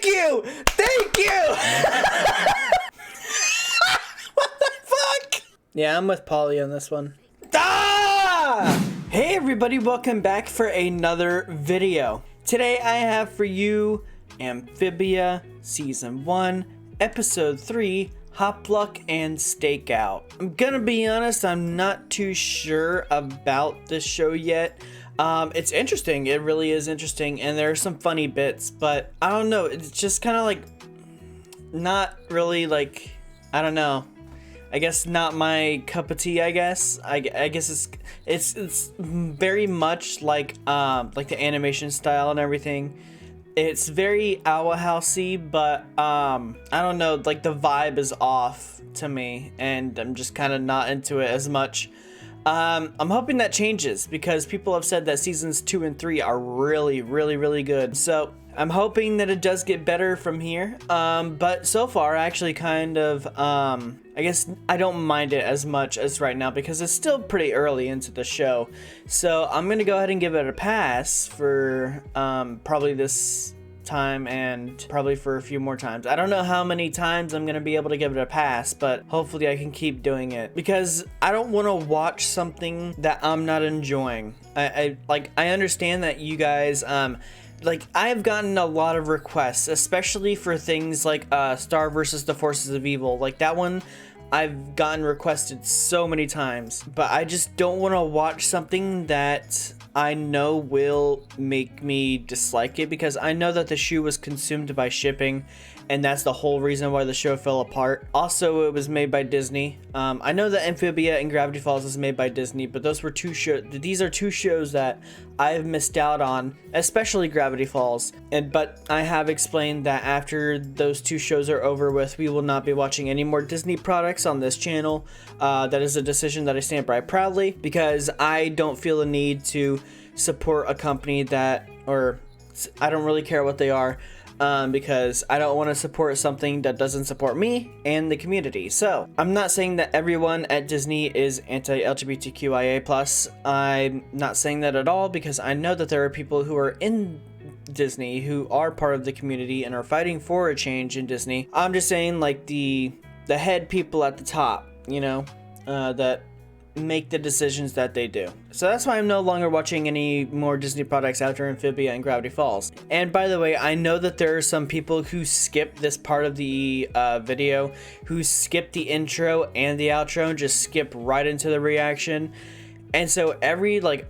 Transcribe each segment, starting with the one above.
Thank you! Thank you! What the fuck? Yeah, I'm with Polly on this one. Ah! Hey everybody, welcome back for another video. Today I have for you Amphibia Season 1, Episode 3, Hop Luck and Stakeout. I'm gonna be honest, I'm not too sure about this show yet. It's interesting, it really is interesting, and there are some funny bits, but I don't know, it's just kind of like, not really like, I don't know. I guess not my cup of tea, I guess. I guess it's very much like the animation style and everything. It's very Owl Housey, but I don't know, like the vibe is off to me, and I'm just kind of not into it as much. I'm hoping that changes because people have said that seasons 2 and 3 are really good. So I'm hoping that it does get better from here. But so far, I actually kind of, I guess I don't mind it as much as right now because it's still pretty early into the show. So I'm going to go ahead and give it a pass for probably this time and probably for a few more times. I don't know how many times I'm gonna be able to give it a pass, but hopefully I can keep doing it because I don't want to watch something that I'm not enjoying. I understand that you guys like I've gotten a lot of requests, especially for things like Star versus the Forces of Evil. Like that one I've gotten requested so many times, but I just don't want to watch something that I know will make me dislike it because I know that the shoe was consumed by shipping and that's the whole reason why the show fell apart. Also, it was made by Disney. I know that Amphibia and Gravity Falls is made by Disney, but those were these are two shows that I've missed out on, especially Gravity Falls. But I have explained that after those two shows are over with, we will not be watching any more Disney products on this channel. That is a decision that I stand by proudly because I don't feel a need to support a company that, or I don't really care what they are. Because I don't want to support something that doesn't support me and the community. So I'm not saying that everyone at Disney is anti-LGBTQIA+. I'm not saying that at all because I know that there are people who are in Disney who are part of the community and are fighting for a change in Disney. I'm just saying like the head people at the top, you know, that make the decisions that they do. So that's why I'm no longer watching any more Disney products after Amphibia and Gravity Falls. And by the way, I know that there are some people who skip this part of the video, who skip the intro and the outro and just skip right into the reaction. And so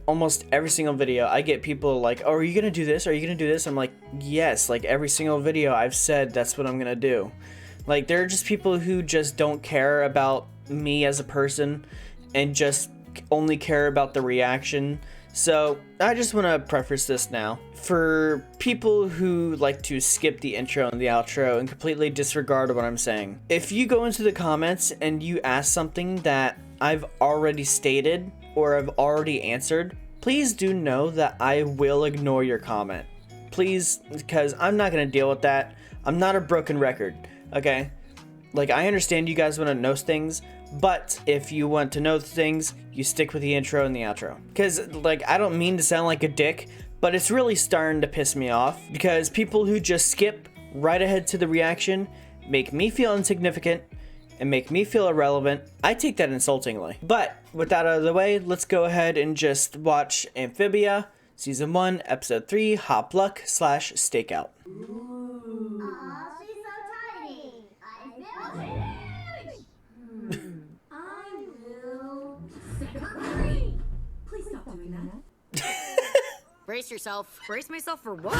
almost every single video, I get people like, oh, are you gonna do this? Are you gonna do this? I'm like, yes, like every single video I've said that's what I'm gonna do. Like there are just people who just don't care about me as a person and just only care about the reaction. So I just want to preface this now. For people who like to skip the intro and the outro and completely disregard what I'm saying, if you go into the comments and you ask something that I've already stated or I've already answered, please do know that I will ignore your comment. Please, because I'm not going to deal with that. I'm not a broken record, okay? Like, I understand you guys want to know things, but if you want to know things, you stick with the intro and the outro. Because, like, I don't mean to sound like a dick, but it's really starting to piss me off. Because people who just skip right ahead to the reaction make me feel insignificant and make me feel irrelevant. I take that insultingly. But, with that out of the way, let's go ahead and just watch Amphibia, Season 1, Episode 3, Hop Luck / Stakeout. Please stop doing that. Brace yourself. Brace myself for what?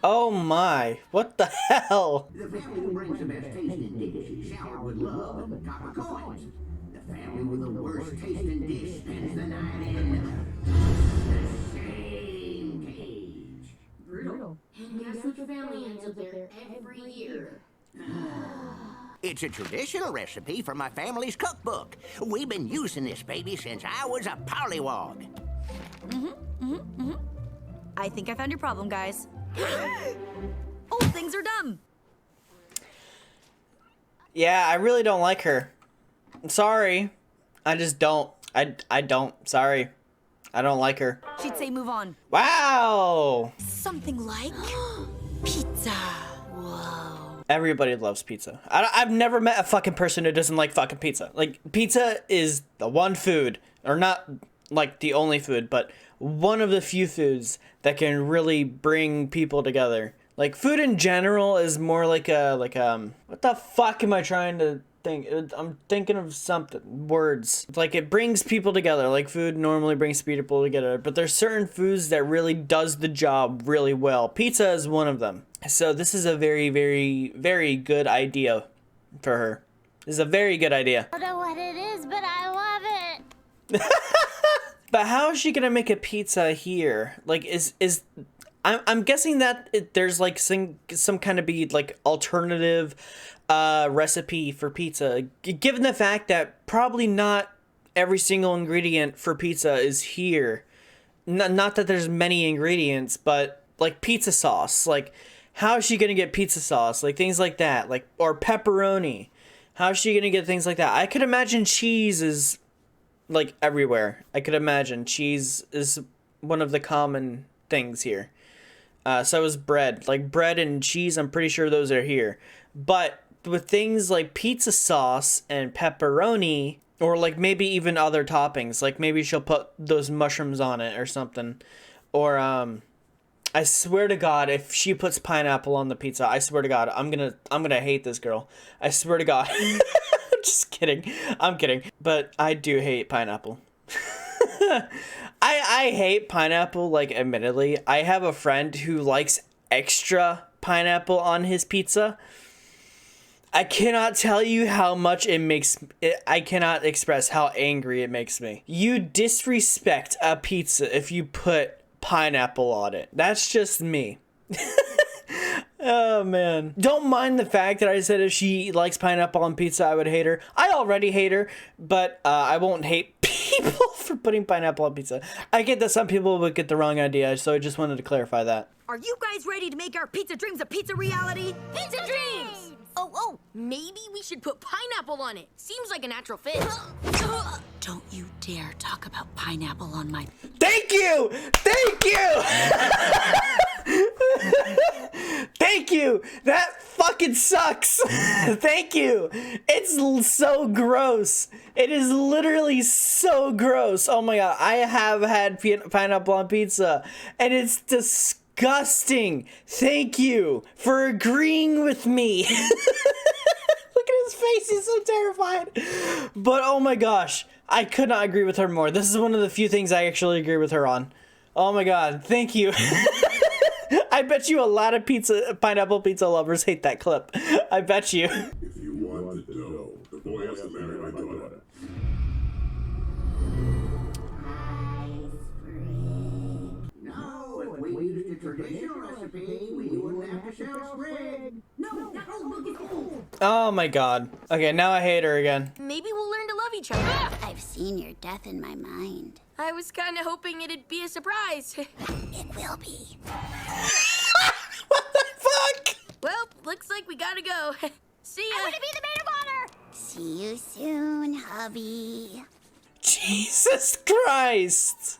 Oh my, what the hell? The family who brings the best tasting dish, showered with love and copper coins. The family with the worst tasting dish spends the night in the same cage. Brutal. And guess which family ends up there every year? It's a traditional recipe from my family's cookbook. We've been using this baby since I was a pollywog. I think I found your problem, guys. Oh, things are dumb. Yeah, I really don't like her. I'm sorry. I just don't. I don't. Sorry. I don't like her. She'd say move on. Wow! Something like pizza. Everybody loves pizza. I've never met a fucking person who doesn't like fucking pizza. Like, pizza is the one food, or not like the only food, but one of the few foods that can really bring people together. Like, food in general is more like what the fuck am I trying to think? I'm thinking of something, words. Like, it brings people together. Like, food normally brings people together, but there's certain foods that really does the job really well. Pizza is one of them. So this is a very, very, very good idea for her. This is a very good idea. I don't know what it is, but I love it. But how is she gonna make a pizza here? Like, I'm guessing that there's like some kind of like alternative recipe for pizza, given the fact that probably not every single ingredient for pizza is here. Not that there's many ingredients, but like pizza sauce. Like, how is she gonna get pizza sauce? Like, things like that. Like, or pepperoni. How is she gonna get things like that? I could imagine cheese is like everywhere. I could imagine cheese is one of the common things here. So is bread. Like, bread and cheese, I'm pretty sure those are here. But with things like pizza sauce and pepperoni, or like maybe even other toppings, like maybe she'll put those mushrooms on it or something. Or I swear to God, if she puts pineapple on the pizza, I swear to God, I'm gonna hate this girl. I swear to God. I'm just kidding. I'm kidding. But I do hate pineapple. I hate pineapple, like, admittedly. I have a friend who likes extra pineapple on his pizza. I cannot tell you how much it makes it. I cannot express how angry it makes me. You disrespect a pizza if you put pineapple on it. That's just me. Oh man. Don't mind the fact that I said if she likes pineapple on pizza, I would hate her. I already hate her, but I won't hate people for putting pineapple on pizza. I get that some people would get the wrong idea, so I just wanted to clarify that. Are you guys ready to make our pizza dreams a pizza reality? Pizza dreams! Oh, maybe we should put pineapple on it. Seems like a natural fit. Don't you dare talk about pineapple on my... Thank you! Thank you! Thank you! That fucking sucks! Thank you! It's so gross. It is literally so gross. Oh my God, I have had pineapple on pizza, and it's disgusting. Thank you for agreeing with me. Look at his face, he's so terrified. But oh my gosh, I could not agree with her more. This is one of the few things I actually agree with her on. Oh my God, thank you. I bet you a lot of pineapple pizza lovers hate that clip. I bet you. If you want the dough, the boy has to marry my daughter. No, if we used a traditional recipe, we wouldn't have to sell spread. No, that old book is old. Oh my God. Okay, now I hate her again. Maybe we'll learn to love each other. I've seen your death in my mind. I was kind of hoping it'd be a surprise. It will be. What the fuck? Well, looks like we gotta go. See ya. I want to be the maid of honor. See you soon, hubby. Jesus Christ.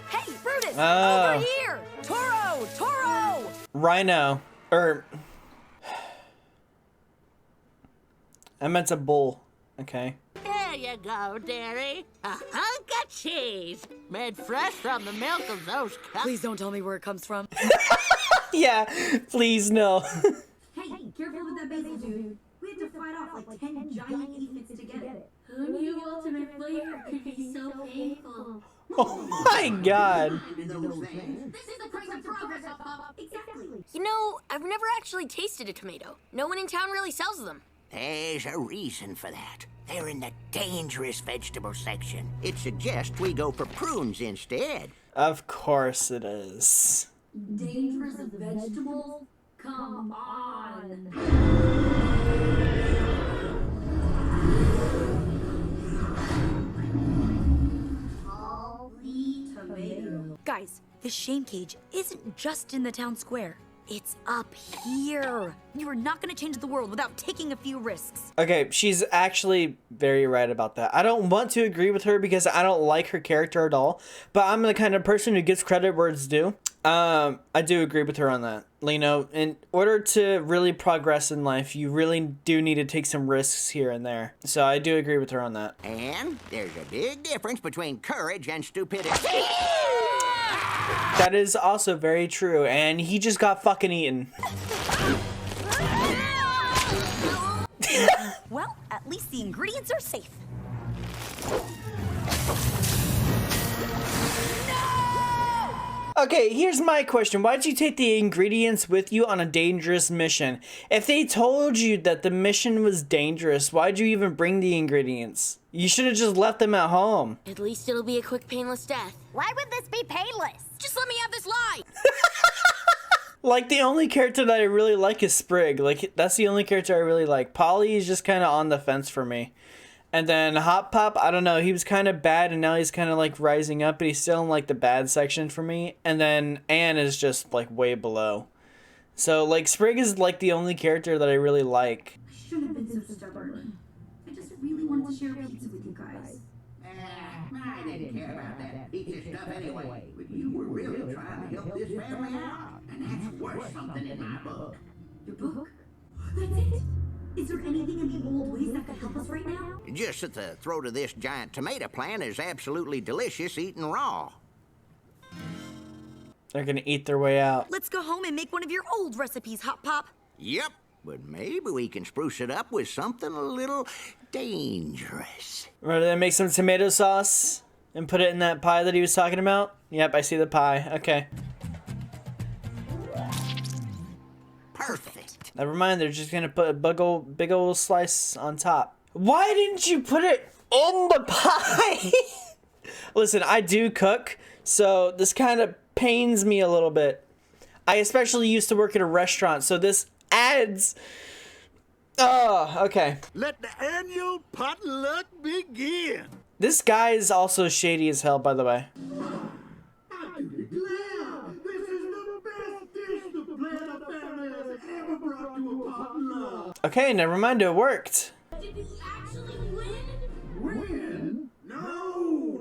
Hey, Brutus, Oh. over here. Toro. Rhino. I meant a bull. Okay. There you go, dearie. A hunk of cheese. Made fresh from the milk of those cows. Please don't tell me where it comes from. Yeah, please no. Hey, careful with that basil, dude. We have to fight off like 10 giant aphids to get it. Who knew ultimate flavor could be so painful? Oh my God. Those things. This is the price of progress, Pop. Exactly. You know, I've never actually tasted a tomato. No one in town really sells them. There's a reason for that. They're in the dangerous vegetable section. It suggests we go for prunes instead. Of course it is. Dangerous vegetables? Come on. Holy tomato. Guys, the shame cage isn't just in the town square. It's up here. You are not going to change the world without taking a few risks. Okay, she's actually very right about that. I don't want to agree with her because I don't like her character at all, but I'm the kind of person who gives credit where it's due. I do agree with her on that. You know, in order to really progress in life, you really do need to take some risks here and there. So I do agree with her on that. And there's a big difference between courage and stupidity. That is also very true, and he just got fucking eaten. Well, at least the ingredients are safe. Okay, here's my question. Why'd you take the ingredients with you on a dangerous mission? If they told you that the mission was dangerous, why'd you even bring the ingredients? You should have just left them at home. At least it'll be a quick, painless death. Why would this be painless? Just let me have this lie. Like, the only character that I really like is Sprig. Like, that's the only character I really like. Polly is just kind of on the fence for me. And then Hot Pop, I don't know, he was kind of bad and now he's kind of like rising up, but he's still in like the bad section for me. And then Anne is just like way below. So like Sprig is like the only character that I really like. I shouldn't have been so stubborn. I just really wanted to share pizza with you guys. I didn't care about that pizza stuff anyway. But you were really trying to help this family out. And that's worth something in my book. Your book? That's it? Is there anything in the old ways that could help us right now? Just that the throat of this giant tomato plant is absolutely delicious eaten raw. They're gonna eat their way out. Let's go home and make one of your old recipes, Hot Pop. Yep, but maybe we can spruce it up with something a little dangerous. Rather than make some tomato sauce and put it in that pie that he was talking about? Yep, I see the pie. Okay. Perfect. Never mind, they're just gonna put a big ol' slice on top. Why didn't you put it in the pie? Listen, I do cook, so this kind of pains me a little bit. I especially used to work at a restaurant, so this adds... Oh, okay. Let the annual potluck begin. This guy is also shady as hell, by the way. I declare, this is the best dish the Planner family has ever brought to a potluck. Okay, never mind, it worked. Did we actually win? Win? No.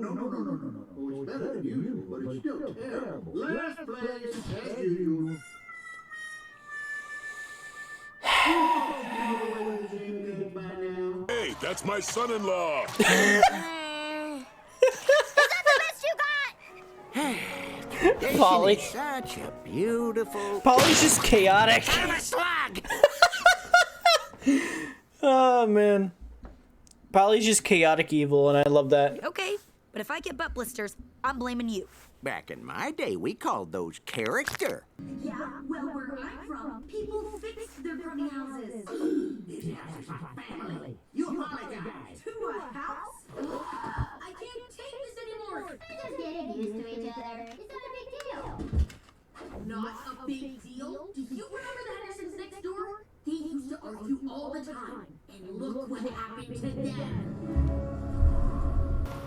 Oh, it's better than usual, but it's still terrible. Last place as usual. Hey, that's my son-in-law. Polly. Such a beautiful... Polly's just chaotic. MadSwag! Oh, man. Polly's just chaotic evil, and I love that. Okay, but if I get butt blisters, I'm blaming you. Back in my day, we called those character. Yeah, well, where I'm from, people fix their crummy houses. This house is my family. You apologize. To a house? I can't take this anymore. We're just getting used to each other. It's not a big deal. Not a big deal. Do you remember the Hendersons next door? They used to argue all the time. And look what happened to them.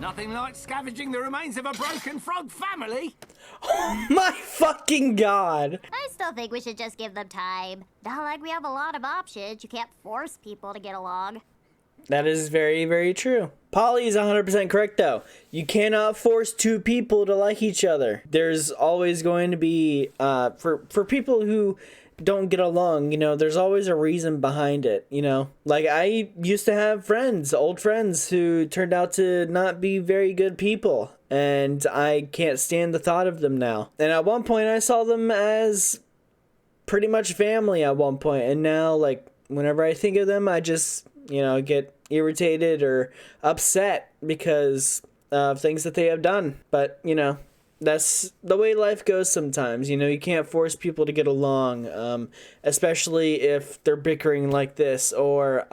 Nothing like scavenging the remains of a broken frog family. Oh my fucking god. I still think we should just give them time. Not like we have a lot of options. You can't force people to get along. That is very, very true. Polly is 100% correct, though. You cannot force two people to like each other. There's always going to be, for people who don't get along, you know, there's always a reason behind it, you know? Like, I used to have friends, old friends, who turned out to not be very good people, and I can't stand the thought of them now. And at one point, I saw them as pretty much family at one point, and now, like, whenever I think of them, I just, you know, get irritated or upset because of things that they have done. But, you know, that's the way life goes sometimes. You know, you can't force people to get along, especially if they're bickering like this or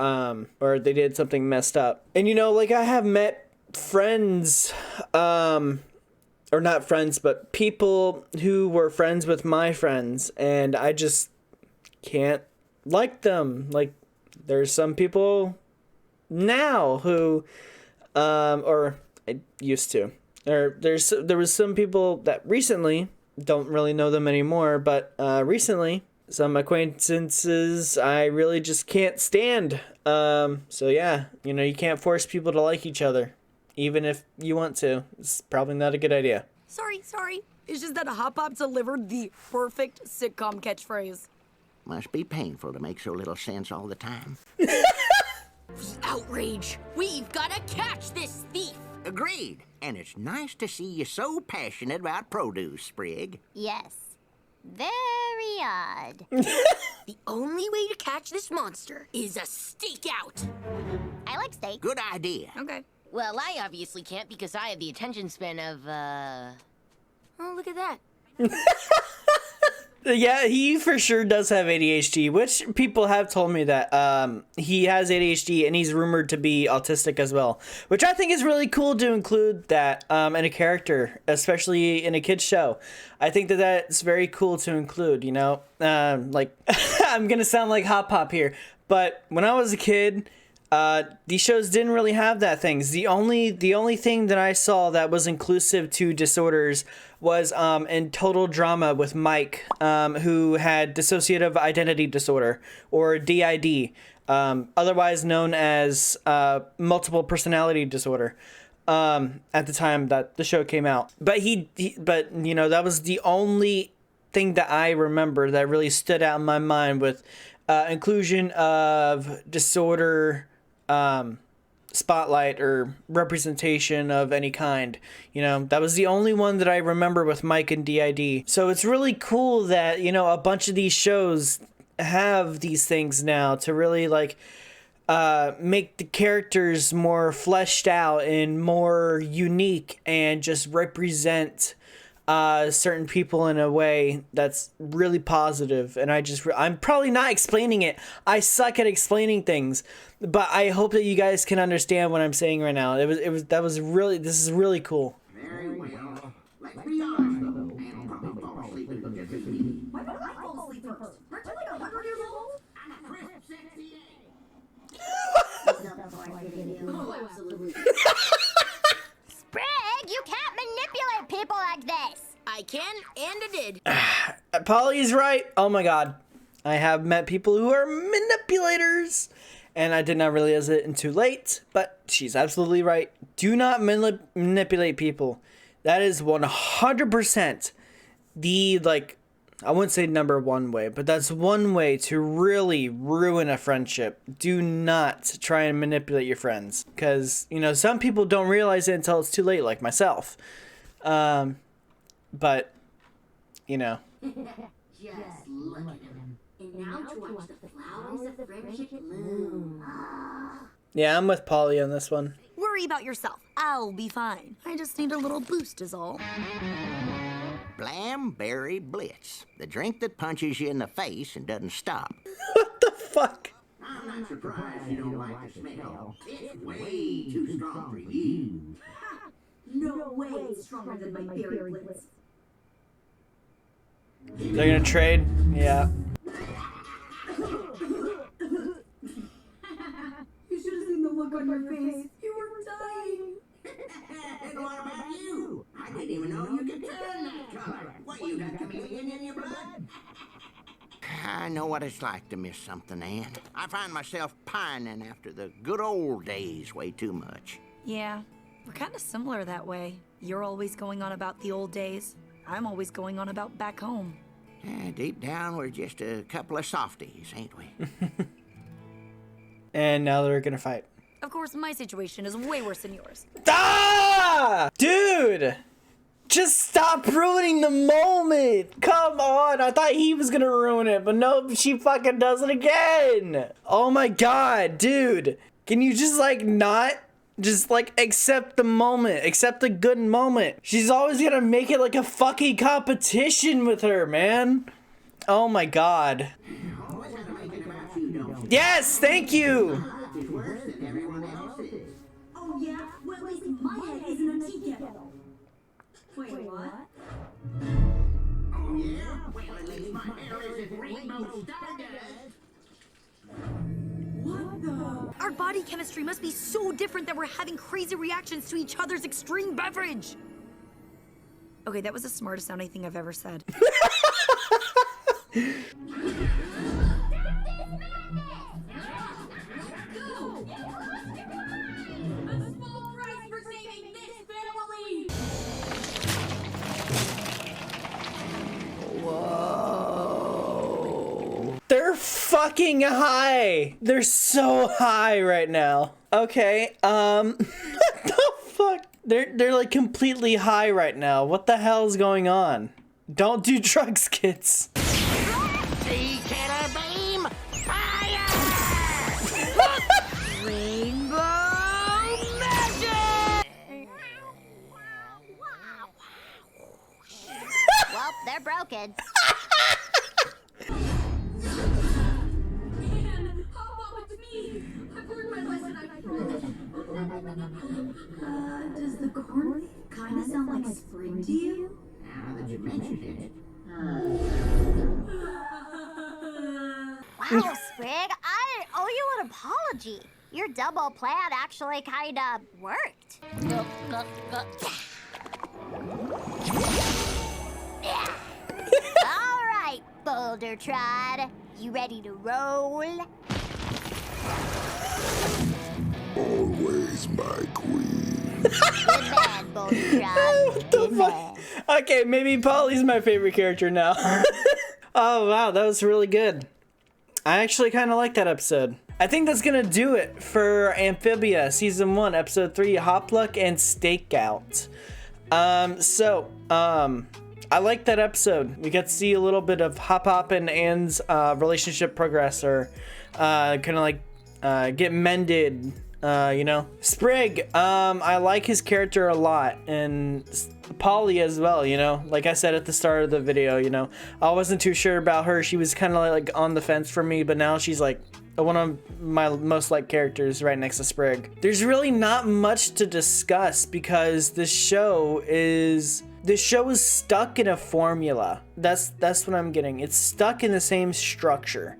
they did something messed up. And, you know, like, I have met friends, or not friends, but people who were friends with my friends, and I just can't like them. Like, there's some people now who, or I used to, or there was some people that recently, don't really know them anymore, but recently, some acquaintances I really just can't stand. So yeah, you know, you can't force people to like each other, even if you want to. It's probably not a good idea. Sorry. It's just that Hop Pop delivered the perfect sitcom catchphrase. Must be painful to make so little sense all the time. The outrage. We've got to catch this thief. Agreed. And it's nice to see you so passionate about produce, Sprig. Yes. Very odd. The only way to catch this monster is a stakeout. I like steak. Good idea. Okay. Well, I obviously can't because I have the attention span of, Oh, look at that. Yeah, he for sure does have ADHD, which people have told me that he has ADHD and he's rumored to be autistic as well, which I think is really cool to include that in a character, especially in a kid's show. I think that that's very cool to include, you know, like I'm going to sound like Hop Pop here, but when I was a kid, these shows didn't really have that things. The only thing that I saw that was inclusive to disorders was in Total Drama with Mike, who had dissociative identity disorder, or DID, otherwise known as multiple personality disorder, at the time that the show came out. But but you know, that was the only thing that I remember that really stood out in my mind with inclusion of disorder spotlight or representation of any kind. You know, that was the only one that I remember with Mike and DID. So it's really cool that, you know, a bunch of these shows have these things now to really like make the characters more fleshed out and more unique and just represent certain people in a way that's really positive. And I'm probably not explaining it. I suck at explaining things, but I hope that you guys can understand what I'm saying right now. This is really cool. Very well. Let's be honest, though. I'll probably fall asleep in just a minute. Why would I fall asleep first? Aren't you like 100 years old? I'm a crisp 68. Oh, absolutely. Sprig, you can't manipulate people like this. I can, and I did. Polly's right. Oh my god. I have met people who are manipulators, and I did not realize it until late, but she's absolutely right. Do not manipulate people. That is 100% the, like, I wouldn't say number one way, but that's one way to really ruin a friendship. Do not try and manipulate your friends, because, you know, some people don't realize it until it's too late, like myself. But, you know. Just look at them. And now to watch the flowers of friendship bloom. Yeah, I'm with Polly on this one. Worry about yourself. I'll be fine. I just need a little boost is all. Blamberry Blitz. The drink that punches you in the face and doesn't stop. What the fuck? I'm not surprised you don't like the smell. It's way too strong for you. No way it's stronger than my berry blitz. They're gonna trade? Yeah. You should have seen the look on your face. You were dying. And what about you? I didn't even know you could turn that color. What, you got chameleon in your blood? I know what it's like to miss something, Ann. I find myself pining after the good old days way too much. Yeah, we're kind of similar that way. You're always going on about the old days. I'm always going on about back home. Deep down, we're just a couple of softies, ain't we? And now they're gonna fight. Of course, my situation is way worse than yours. Ah! Dude! Just stop ruining the moment! Come on! I thought he was gonna ruin it, but nope, she fucking does it again! Oh my god, dude! Can you just like not... Just like accept the moment, accept the good moment. She's always gonna make it like a fucking competition with her, man. Oh my god. Always have to make it about you, don't you? Yes, thank you! It's worse than everyone else's. Oh yeah? Well, at least my head isn't a tea kettle. Wait, what? Oh yeah? Well, at least my hair isn't rainbow stardust. What the? Our body chemistry must be so different that we're having crazy reactions to each other's extreme beverage. Okay, that was the smartest sounding thing I've ever said. fucking high. They're so high right now. Okay, what the fuck? They're like completely high right now. What the hell is going on? Don't do drugs, kids. Killer beam, fire! Rainbow magic! Well, they're broken. Man, how about with me? I've learned my lesson, I promise. Does the corn kind of sound like spring to you? Now that you mentioned it. Wow, Sprig, I owe you an apology. Your double plan actually kind of worked. All right, Boulder Trod. You ready to roll? Always my queen. Good man, Boulder Trod. What the fuck? Okay, maybe Polly's my favorite character now. Oh, wow, that was really good. I actually kind of like that episode. I think that's gonna do it for Amphibia Season 1, Episode 3, Hopluck and Stakeout. I like that episode. We got to see a little bit of Hop and Anne's relationship progress, or kind of like get mended, you know. Sprig, I like his character a lot, and Polly as well, you know. Like I said at the start of the video, you know, I wasn't too sure about her. She was kind of like on the fence for me, but now she's like one of my most liked characters right next to Sprig. There's really not much to discuss because this show is stuck in a formula. That's what I'm getting. It's stuck in the same structure.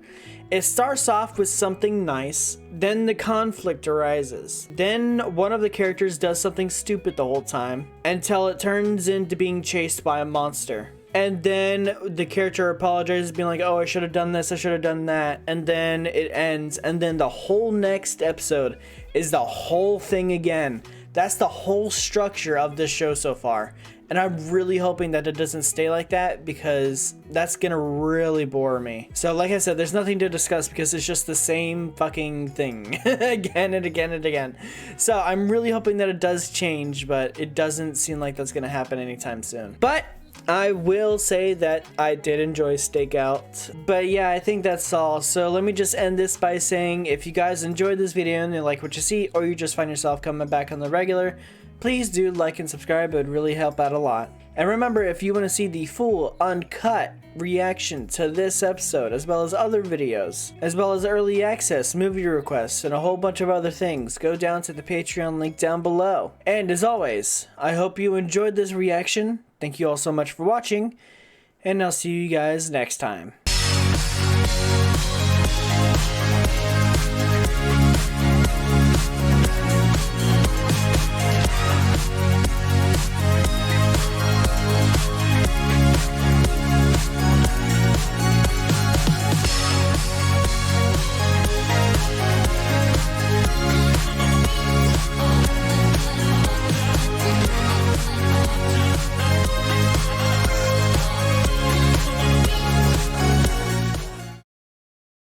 It starts off with something nice, then the conflict arises. Then one of the characters does something stupid the whole time until it turns into being chased by a monster. And then the character apologizes, being like, oh, I should have done this, I should have done that. And then it ends, and then the whole next episode is the whole thing again. That's the whole structure of this show so far. And I'm really hoping that it doesn't stay like that, because that's gonna really bore me. So like I said, there's nothing to discuss because it's just the same fucking thing again and again and again. So I'm really hoping that it does change, but it doesn't seem like that's gonna happen anytime soon. But I will say that I did enjoy Stakeout. But yeah, I think that's all. So let me just end this by saying, if you guys enjoyed this video and you like what you see, or you just find yourself coming back on the regular, please do like and subscribe. It would really help out a lot. And remember, if you want to see the full uncut reaction to this episode, as well as other videos, as well as early access, movie requests, and a whole bunch of other things, go down to the Patreon link down below. And as always, I hope you enjoyed this reaction. Thank you all so much for watching, and I'll see you guys next time.